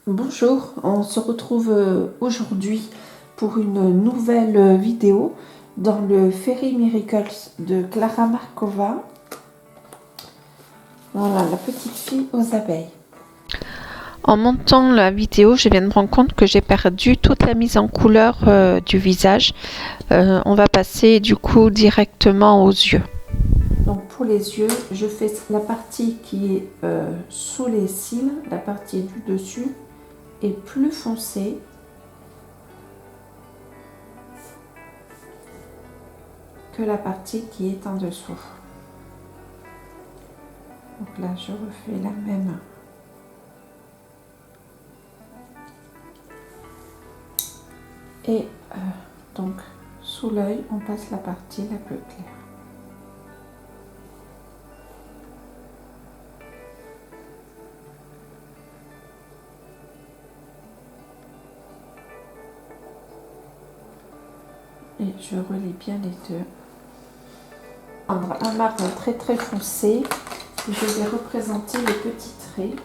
Bonjour, on se retrouve aujourd'hui pour une nouvelle vidéo dans le Fairy Miracles de Klara Markova. Voilà, la petite fille aux abeilles. En montant la vidéo, je viens de me rendre compte que j'ai perdu toute la mise en couleur du visage. On va passer du coup directement aux yeux. Donc pour les yeux, je fais la partie qui est sous les cils, la partie du dessus est plus foncée. Que la partie qui est en dessous. Donc là, je refais la même. Et donc, sous l'œil, on passe la partie la plus claire. Et je relie bien les deux. Prendre un marron très très foncé. Et je vais représenter les petits traits.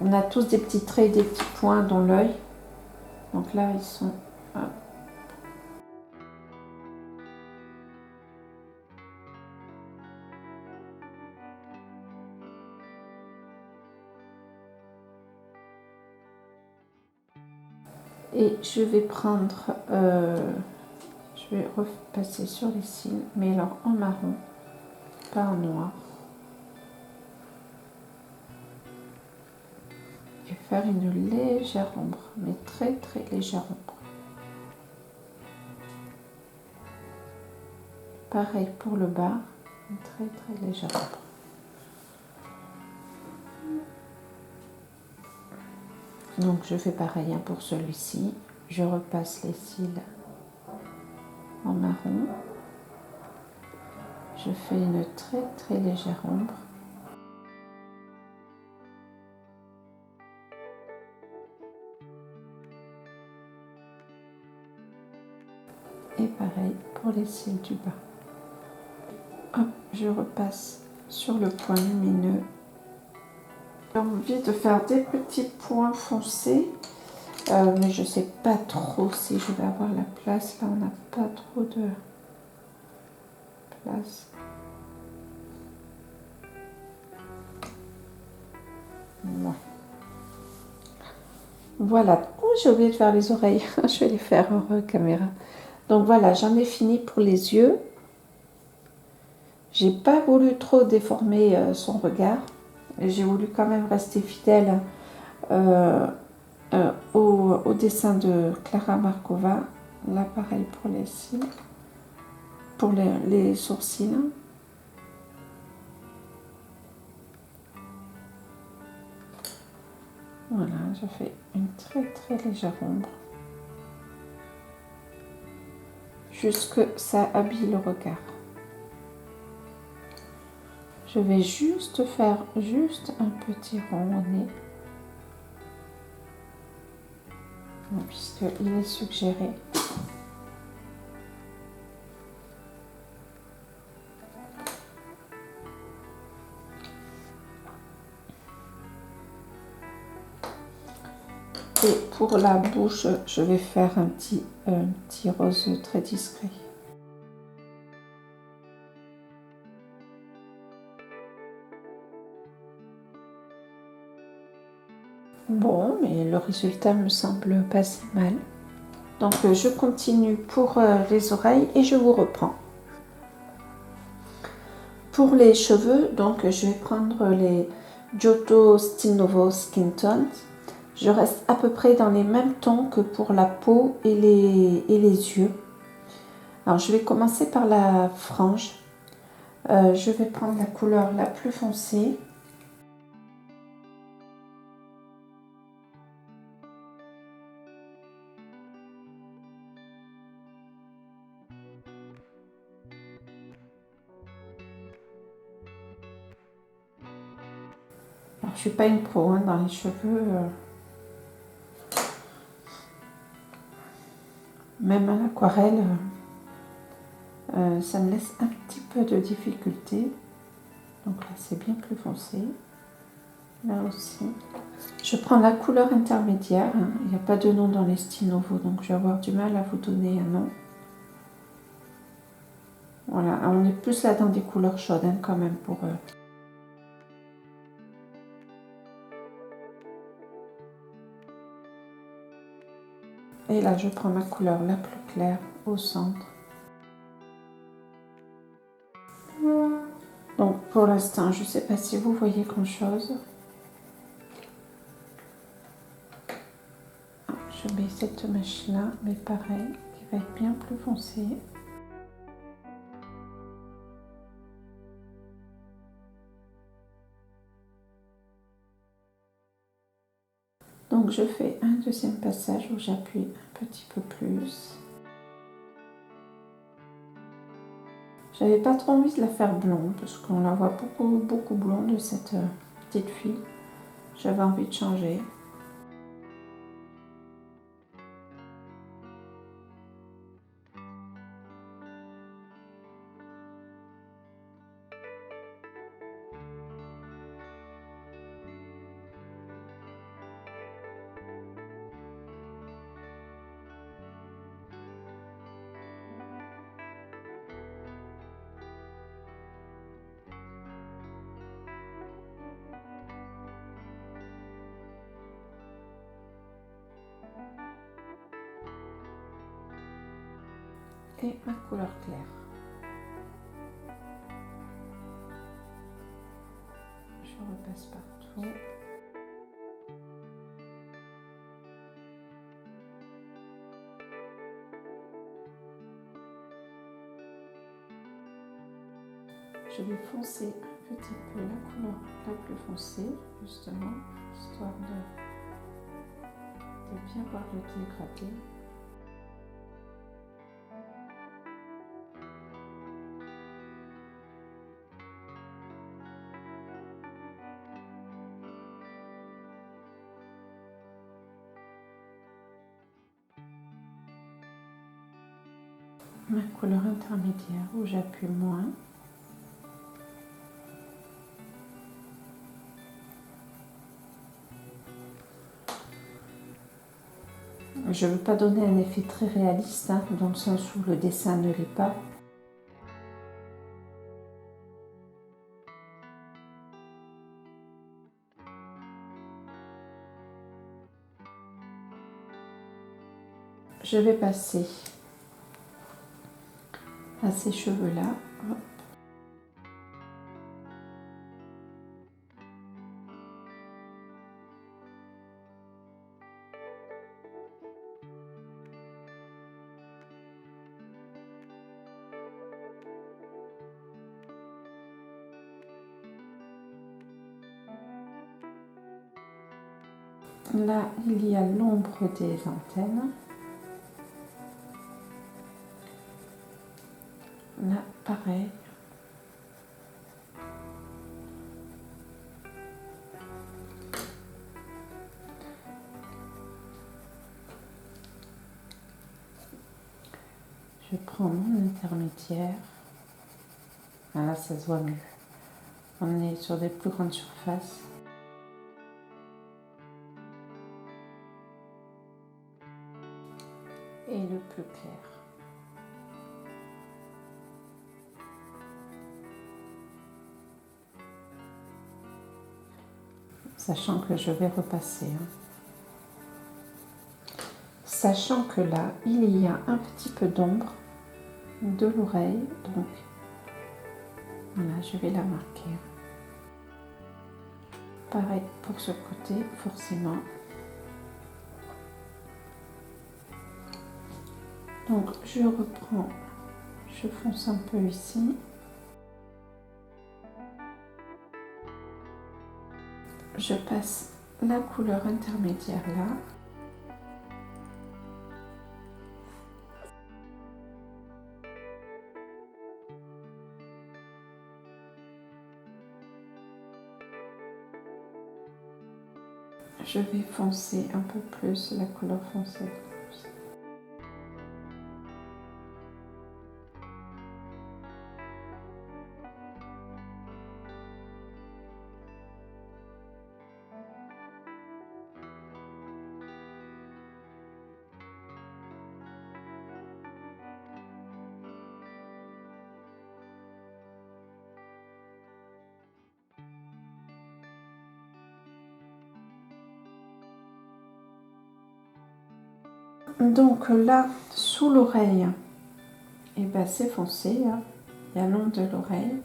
On a tous des petits traits, des petits points dans l'œil. Donc là, ils sont... Et je vais prendre... je vais repasser sur les cils, mais alors en marron, pas en noir. Et faire une légère ombre, mais très très légère ombre. Pareil pour le bas, une très très légère ombre. Donc je fais pareil pour celui-ci. Je repasse les cils en marron. Je fais une très très légère ombre. Et pareil pour les cils du bas. Hop, je repasse sur le point lumineux. J'ai envie de faire des petits points foncés, mais je ne sais pas trop si je vais avoir la place. Là, on n'a pas trop de place. Ouais. Voilà. Oh, j'ai oublié de faire les oreilles. Je vais les faire hors caméra. Donc voilà, j'en ai fini pour les yeux. J'ai pas voulu trop déformer son regard. J'ai voulu quand même rester fidèle au dessin de Klara Markova. Là, pareil pour les cils, pour les sourcils. Voilà, je fais une très très légère ombre. Juste que ça habille le regard. Je vais juste faire un petit rond au nez. Puisqu'il est suggéré. Et pour la bouche, je vais faire un petit rose très discret. Bon, mais le résultat me semble pas si mal. Donc je continue pour les oreilles et je vous reprends. Pour les cheveux, donc je vais prendre les Giotto Still Novo Skin Tones. Je reste à peu près dans les mêmes tons que pour la peau et les yeux. Alors je vais commencer par la frange. Je vais prendre la couleur la plus foncée. Alors, je suis pas une pro hein, dans les cheveux. Même à l'aquarelle, ça me laisse un petit peu de difficulté. Donc là, c'est bien plus foncé. Là aussi. Je prends la couleur intermédiaire. Il n'y a pas de nom dans les styles nouveaux, donc je vais avoir du mal à vous donner un nom. Voilà, on est plus là dans des couleurs chaudes hein, quand même pour eux. Et là, je prends ma couleur la plus claire au centre. Donc pour l'instant, je ne sais pas si vous voyez grand chose. Je mets cette mèche là, mais pareil, qui va être bien plus foncée. Donc je fais un deuxième passage où j'appuie un petit peu plus. J'avais pas trop envie de la faire blonde parce qu'on la voit beaucoup blonde cette petite fille. J'avais envie de changer. Et ma couleur claire. Je repasse partout. Je vais foncer un petit peu la couleur la plus foncée, justement, histoire de bien voir le dégradé. Ma couleur intermédiaire où j'appuie moins. Je ne veux pas donner un effet très réaliste, hein, dans le sens où le dessin ne l'est pas. Je vais passer à ces cheveux-là. Là, il y a l'ombre des antennes. Là, pareil. Je prends mon intermédiaire. Ah, là, ça se voit mieux. On est sur des plus grandes surfaces. Et le plus clair. Sachant que je vais repasser. Sachant que là, il y a un petit peu d'ombre de l'oreille. Donc, voilà, je vais la marquer. Pareil pour ce côté, forcément. Donc, je reprends, je fonce un peu ici. Je passe la couleur intermédiaire là. Je vais foncer un peu plus la couleur foncée. donc là, sous l'oreille, et ben c'est foncé, hein. Il y a l'ombre de l'oreille.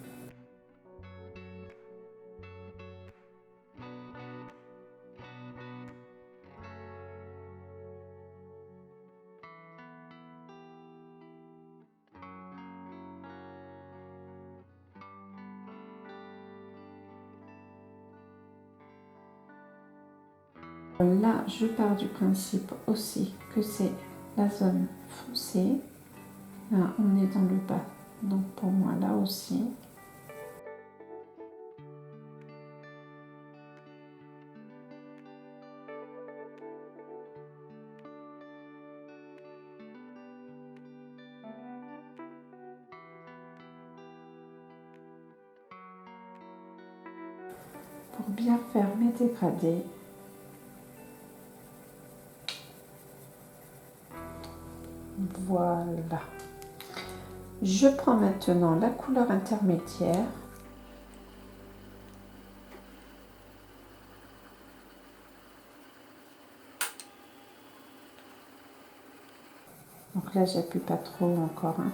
Là, je pars du principe aussi que c'est la zone foncée. Là, on est dans le bas. Donc pour moi, là aussi. Pour bien faire mes dégradés. Voilà. Je prends maintenant la couleur intermédiaire. Donc là, j'appuie pas trop encore, hein.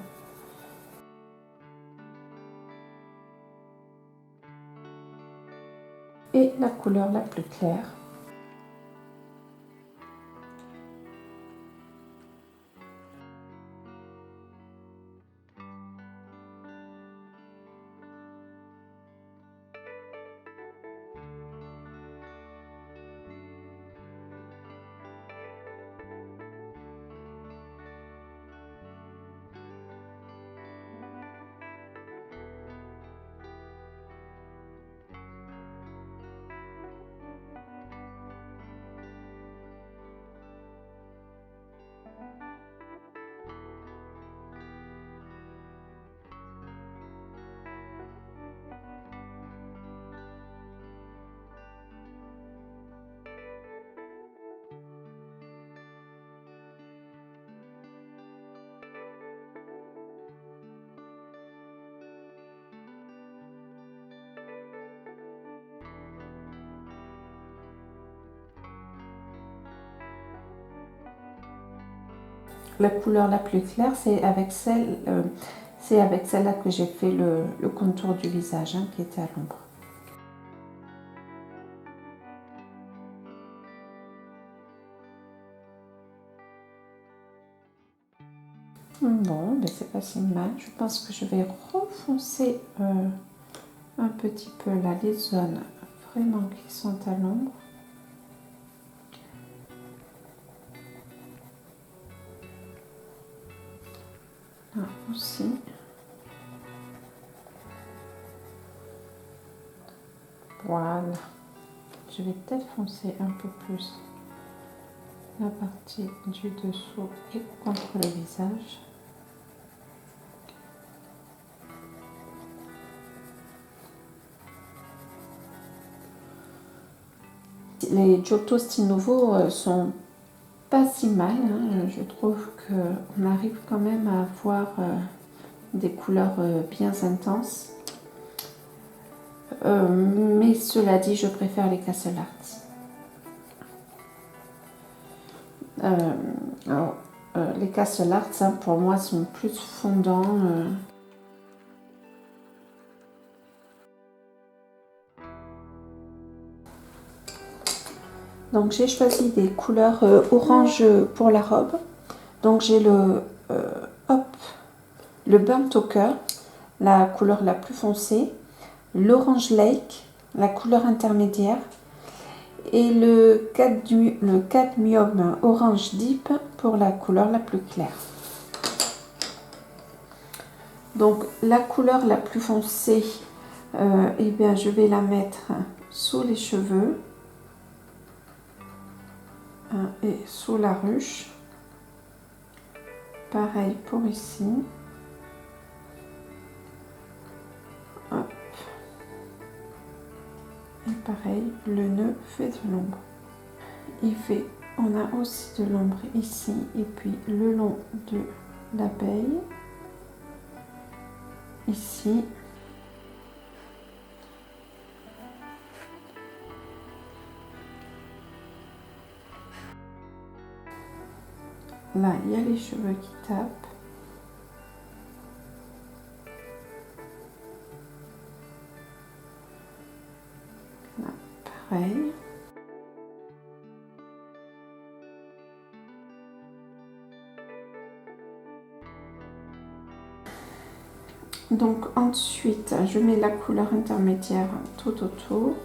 Et la couleur la plus claire. La couleur la plus claire, c'est avec celle-là que j'ai fait le contour du visage, hein, qui était à l'ombre. Bon, ben c'est pas si mal. Je pense que je vais refoncer un petit peu là les zones vraiment qui sont à l'ombre. Là aussi. Voilà. Je vais peut-être foncer un peu plus la partie du dessous et contre le visage. Les Giotto style nouveau sont pas si mal, hein. Je trouve qu'on arrive quand même à avoir des couleurs bien intenses. Mais cela dit, je préfère les Castle Arts. Les Castle Arts, hein, pour moi, sont plus fondants. Donc j'ai choisi des couleurs orange pour la robe. Donc j'ai le Burnt Ochre, la couleur la plus foncée, l'Orange Lake, la couleur intermédiaire, et le Cadmium Orange Deep pour la couleur la plus claire. Donc la couleur la plus foncée, eh bien, je vais la mettre sous les cheveux et sous la ruche. Pareil pour ici. Hop. Et pareil, le nœud fait de l'ombre. On a aussi de l'ombre ici et puis le long de l'abeille. Ici. là, il y a les cheveux qui tapent. Là, pareil. Donc ensuite, je mets la couleur intermédiaire tout autour.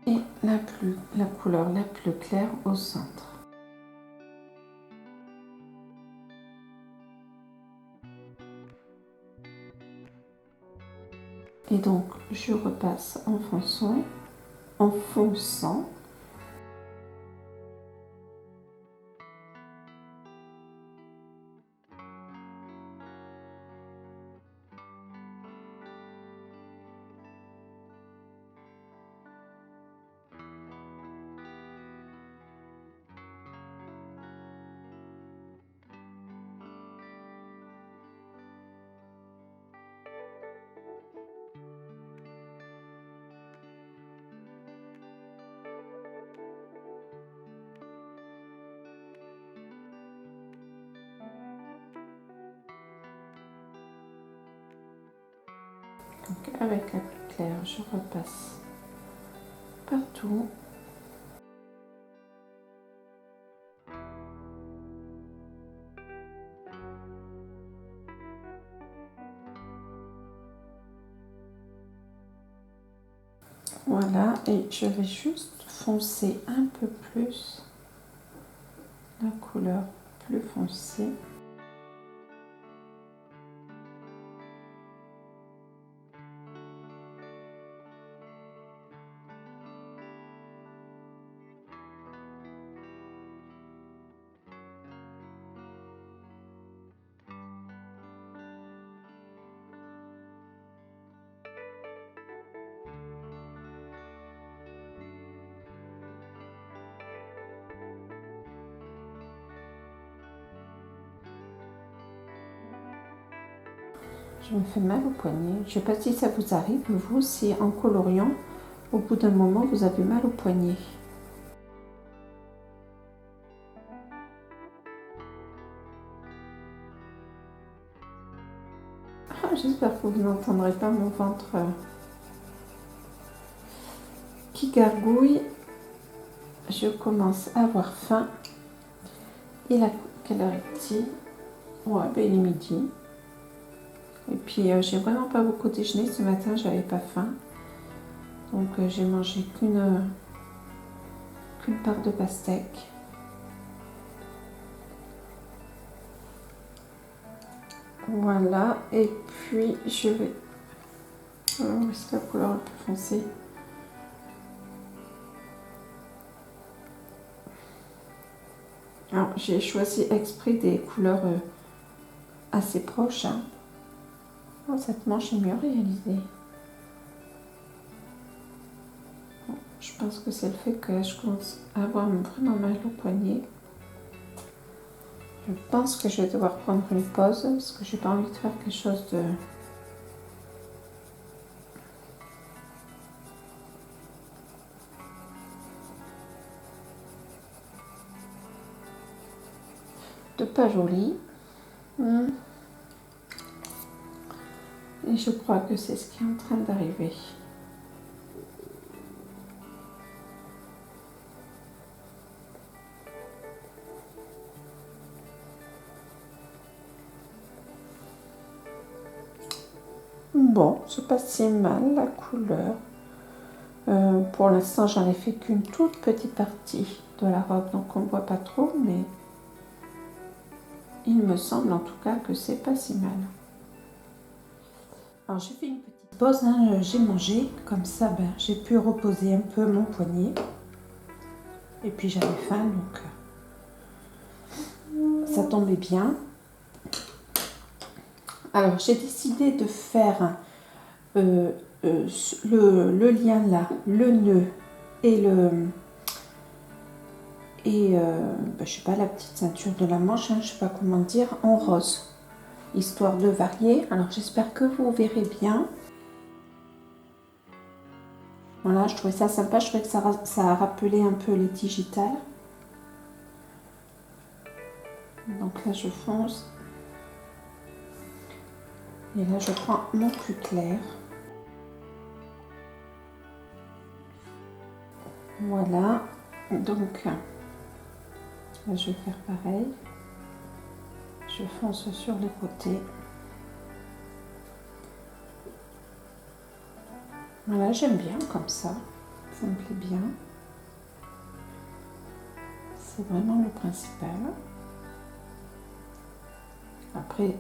Et la couleur la plus claire au centre. Et donc, je repasse en fonçant. Donc avec la plus claire, je repasse partout. Voilà, et je vais juste foncer un peu plus la couleur plus foncée. Je me fais mal au poignet. Je ne sais pas si ça vous arrive, vous, si en coloriant, au bout d'un moment, vous avez mal au poignet. Ah, j'espère que vous n'entendrez pas mon ventre qui gargouille. Je commence à avoir faim. Quelle heure est-il? Ouais, ben il est midi. Et puis j'ai vraiment pas beaucoup déjeuné ce matin, j'avais pas faim. Donc j'ai mangé qu'une part de pastèque. Voilà, et puis je vais... où est-ce la couleur un peu foncée? Alors j'ai choisi exprès des couleurs assez proches. Hein. Oh, cette manche est mieux réalisée. Bon, je pense que c'est le fait que je commence à avoir vraiment mal au poignet. Je pense que je vais devoir prendre une pause parce que j'ai pas envie de faire quelque chose de pas joli. Et je crois que c'est ce qui est en train d'arriver. Bon, c'est pas si mal la couleur. Pour l'instant, j'en ai fait qu'une toute petite partie de la robe, donc on ne voit pas trop, mais il me semble en tout cas que c'est pas si mal. Alors j'ai fait une petite pause, hein, j'ai mangé, comme ça ben, j'ai pu reposer un peu mon poignet. Et puis j'avais faim, donc ça tombait bien. Alors j'ai décidé de faire le lien là, le nœud et et je sais pas, la petite ceinture de la manche, hein, je sais pas comment dire, en rose, histoire de varier. Alors j'espère que vous verrez bien. Voilà, je trouvais ça sympa, je trouvais que ça a rappelé un peu les digitales. Donc là je fonce. Et là je prends mon plus clair. Voilà, donc là, je vais faire pareil. Je fonce sur les côtés. Voilà, j'aime bien comme ça me plaît bien. C'est vraiment le principal. Après,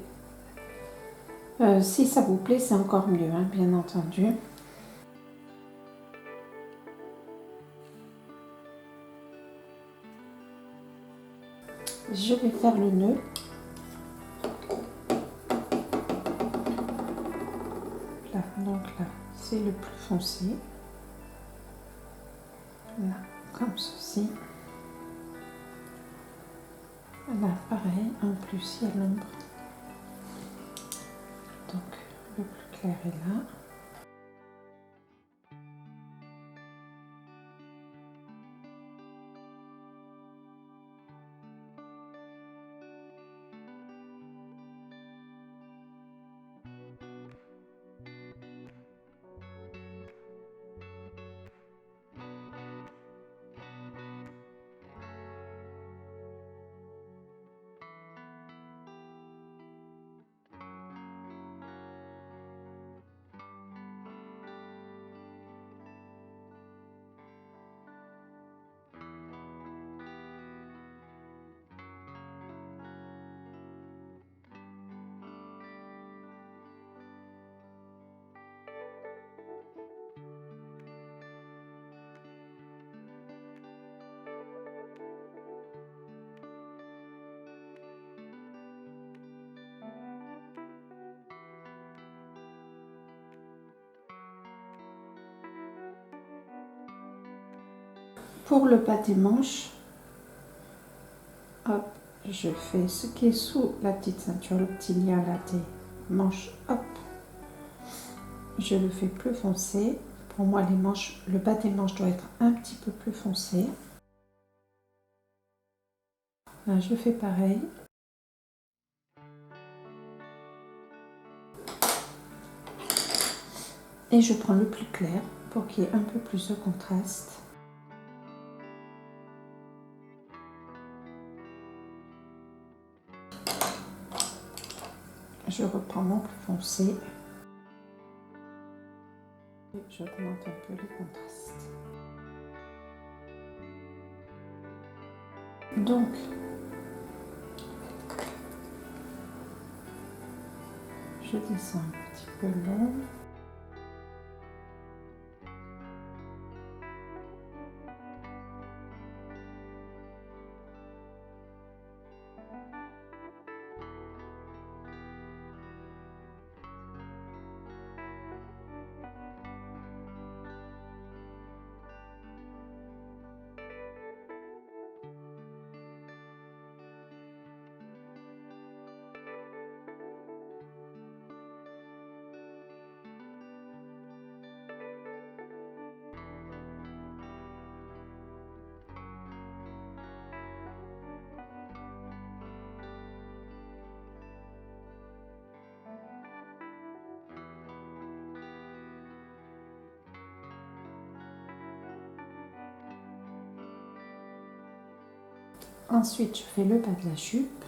si ça vous plaît, c'est encore mieux, hein, bien entendu. Je vais faire le nœud. Là, donc là, c'est le plus foncé. Là, comme ceci. Là, pareil, en plus, il y a l'ombre. Donc, le plus clair est là. Pour le bas des manches, hop, je fais ce qui est sous la petite ceinture, le petit lien là des manches, hop, je le fais plus foncé. Pour moi, les manches, le bas des manches doit être un petit peu plus foncé. Là, je fais pareil. Et je prends le plus clair pour qu'il y ait un peu plus de contraste. Je reprends mon plus foncé. Et j'augmente un peu les contrastes. Donc, je descends un petit peu long. Ensuite, je fais le bas de la jupe.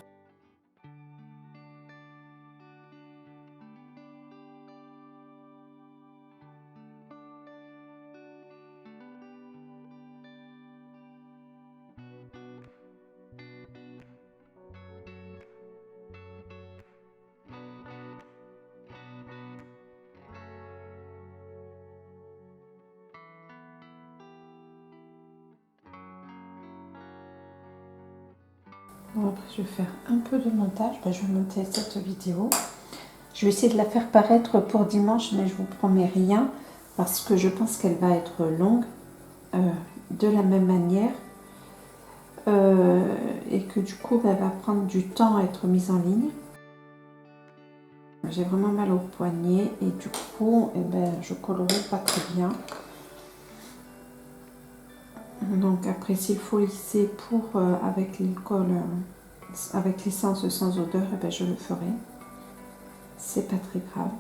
Bon, après, je vais faire un peu de montage. Je vais monter cette vidéo. Je vais essayer de la faire paraître pour dimanche, mais je vous promets rien parce que je pense qu'elle va être longue. De la même manière, et que du coup elle va prendre du temps à être mise en ligne. J'ai vraiment mal au poignet et du coup je colorie pas très bien. Donc après s'il faut lisser pour avec l'école avec l'essence sans odeur, je le ferai. C'est pas très grave.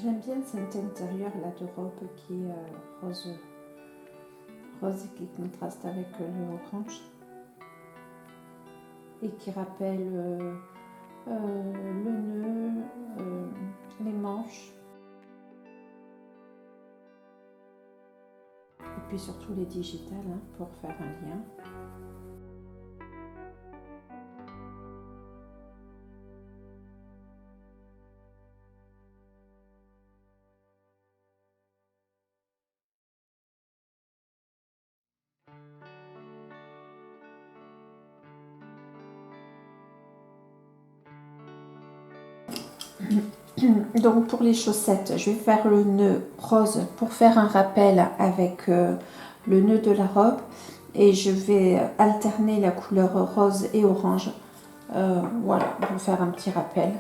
J'aime bien cet intérieur là de robe qui est rose et qui contraste avec le orange et qui rappelle le nœud, les manches et puis surtout les digitales pour faire un lien. Donc pour les chaussettes, je vais faire le nœud rose pour faire un rappel avec le nœud de la robe et je vais alterner la couleur rose et orange. Voilà, pour faire un petit rappel.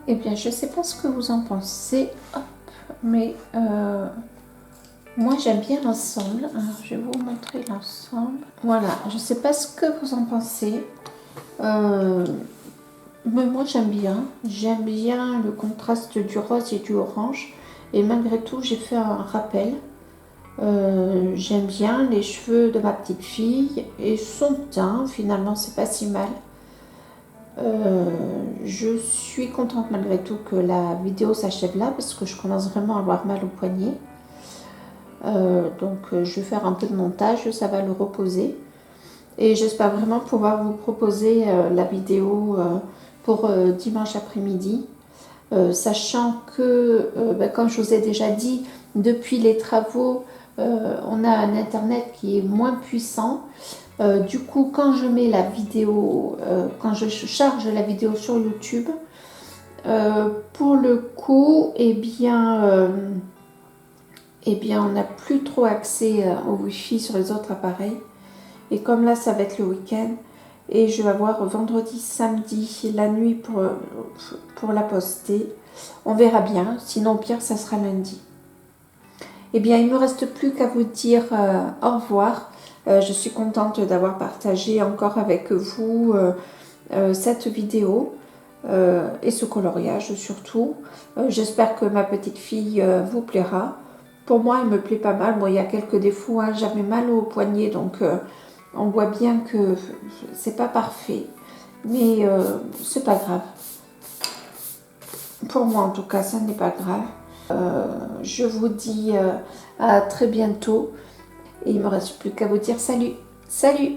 Eh bien, je ne sais pas ce que vous en pensez, hop, mais moi j'aime bien l'ensemble. Alors, je vais vous montrer l'ensemble. Voilà, je ne sais pas ce que vous en pensez. Mais moi j'aime bien. J'aime bien le contraste du rose et du orange. Et malgré tout, j'ai fait un rappel. J'aime bien les cheveux de ma petite fille et son teint. Finalement, c'est pas si mal. Je suis contente malgré tout que la vidéo s'achève là parce que je commence vraiment à avoir mal au poignet. Donc je vais faire un peu de montage, ça va le reposer. Et j'espère vraiment pouvoir vous proposer la vidéo pour dimanche après-midi. Sachant que, comme je vous ai déjà dit, depuis les travaux, on a un internet qui est moins puissant. Du coup, quand je mets la vidéo, quand je charge la vidéo sur YouTube, pour le coup, eh bien, on n'a plus trop accès au Wi-Fi sur les autres appareils. Et comme là, ça va être le week-end, et je vais avoir vendredi, samedi, la nuit pour la poster. On verra bien, sinon pire, ça sera lundi. Eh bien, il ne me reste plus qu'à vous dire au revoir. Je suis contente d'avoir partagé encore avec vous cette vidéo et ce coloriage surtout. J'espère que ma petite fille vous plaira. Pour moi, elle me plaît pas mal. Bon, il y a quelques défauts, hein. J'avais mal au poignet, donc on voit bien que c'est pas parfait. Mais c'est pas grave. Pour moi, en tout cas, ça n'est pas grave. Je vous dis à très bientôt. Et il ne me reste plus qu'à vous dire salut. Salut!